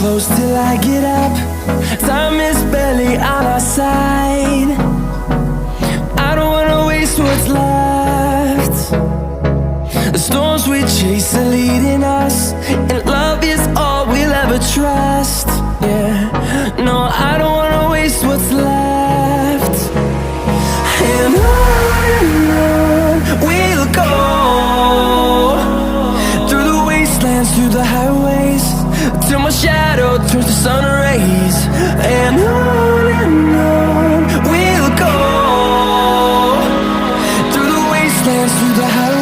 close till I get up. Time is barely on our side. I don't wanna waste what's left. The storms we chase are leading us, and love is all we'll ever trust. Yeah, no, I don't wanna waste what's left. And on we'll go, through the wastelands, through the highways, till my shadow turns to sun rays. And on we'll go, through the wastelands, through the highways.